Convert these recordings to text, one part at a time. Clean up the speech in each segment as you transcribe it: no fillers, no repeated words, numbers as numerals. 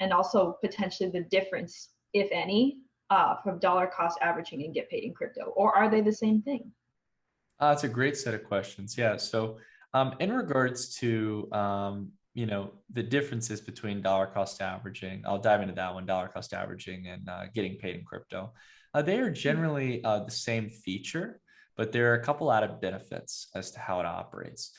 and also potentially the difference, if any, from dollar cost averaging and get paid in crypto, or are they the same thing? It's a great set of questions. Yeah. So, in regards to the differences between dollar cost averaging, I'll dive into that one. Dollar cost averaging and getting paid in crypto, they are generally the same feature, but there are a couple added benefits as to how it operates.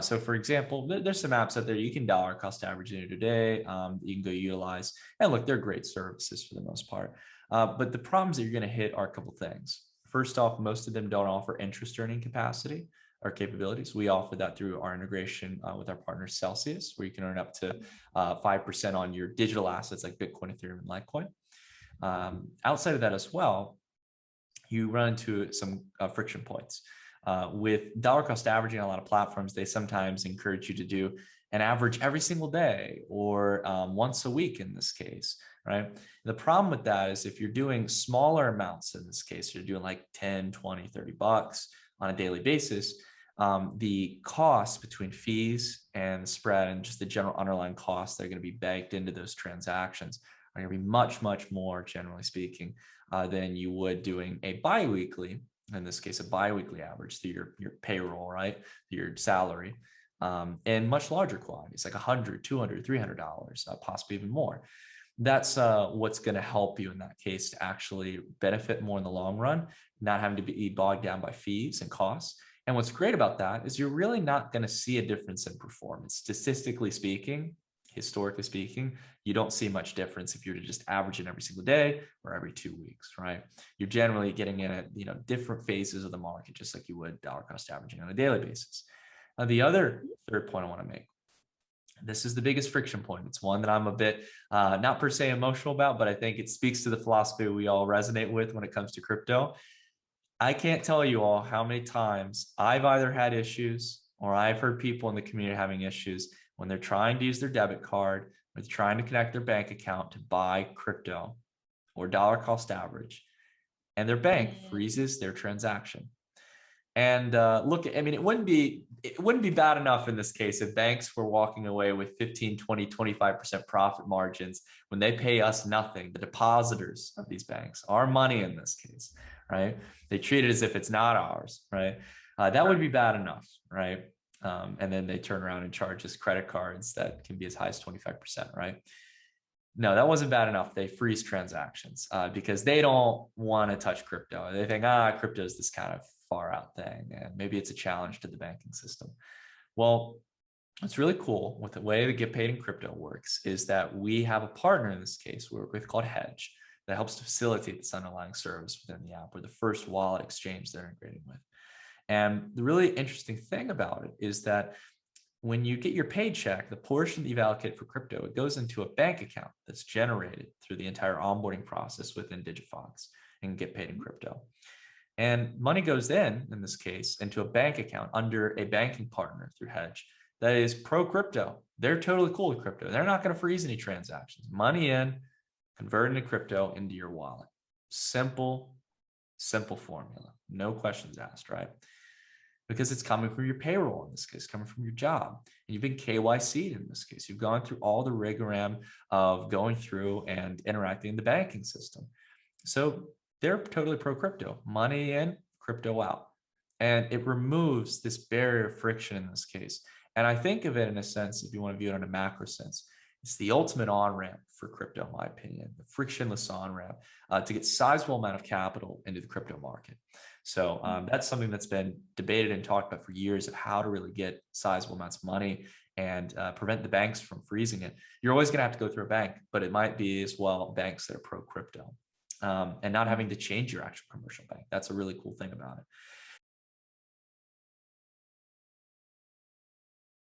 So, for example, there's some apps out there you can dollar cost average in today. You can go utilize, and look, they're great services for the most part. But the problems that you're going to hit are a couple things. First off, most of them don't offer interest earning capacity or capabilities. We offer that through our integration with our partner Celsius, where you can earn up to 5% on your digital assets like Bitcoin, Ethereum, and Litecoin. Outside of that as well, you run into some friction points. With dollar cost averaging, a lot of platforms, they sometimes encourage you to do an average every single day or once a week in this case, right? The problem with that is if you're doing smaller amounts in this case, you're doing like 10, 20, 30 bucks on a daily basis, the cost between fees and the spread and just the general underlying costs that are going to be baked into those transactions are going to be much, much more, generally speaking, than you would doing a biweekly, in this case, a biweekly average through your payroll, right? Your salary, and much larger quantities, like $100, $200, $300, possibly even more. That's what's going to help you in that case to actually benefit more in the long run, not having to be bogged down by fees and costs. And what's great about that is you're really not going to see a difference in performance. Statistically speaking, historically speaking, you don't see much difference if you're to just average it every single day or every 2 weeks, right? You're generally getting in at different phases of the market, just like you would dollar cost averaging on a daily basis. The other third point I want to make, this is the biggest friction point. It's one that I'm a bit not per se emotional about, but I think it speaks to the philosophy we all resonate with when it comes to crypto. I can't tell you all how many times I've either had issues or I've heard people in the community having issues when they're trying to use their debit card or they're trying to connect their bank account to buy crypto or dollar cost average, and their bank freezes their transaction. And look, I mean, it wouldn't be bad enough in this case if banks were walking away with 15, 20, 25% profit margins when they pay us nothing, the depositors of these banks, our money in this case, right? They treat it as if it's not ours, right? That would be bad enough, right? And then they turn around and charge us credit cards that can be as high as 25%, right? No, that wasn't bad enough. They freeze transactions because they don't want to touch crypto. They think, crypto is this kind of far out thing, and maybe it's a challenge to the banking system. Well, what's really cool with the way the get paid in crypto works is that we have a partner in this case we work with called Hedge that helps to facilitate this underlying service within the app. We're the first wallet exchange they're integrating with. And the really interesting thing about it is that when you get your paycheck, the portion that you've allocated for crypto, it goes into a bank account that's generated through the entire onboarding process within Digifox and get paid in crypto. And money goes in this case, into a bank account under a banking partner through Hedge that is pro crypto. They're totally cool with crypto. They're not going to freeze any transactions. Money in, convert into crypto into your wallet. Simple formula. No questions asked, right? Because it's coming from your payroll in this case, coming from your job. And you've been KYC'd in this case. You've gone through all the rigoram of going through and interacting in the banking system. So they're totally pro crypto. Money in, crypto out. And it removes this barrier of friction in this case. And I think of it in a sense, if you want to view it in a macro sense, it's the ultimate on-ramp for crypto, in my opinion, the frictionless on-ramp to get sizable amount of capital into the crypto market. So that's something that's been debated and talked about for years of how to really get sizable amounts of money and prevent the banks from freezing it. You're always going to have to go through a bank, but it might be as well banks that are pro crypto and not having to change your actual commercial bank. That's a really cool thing about it.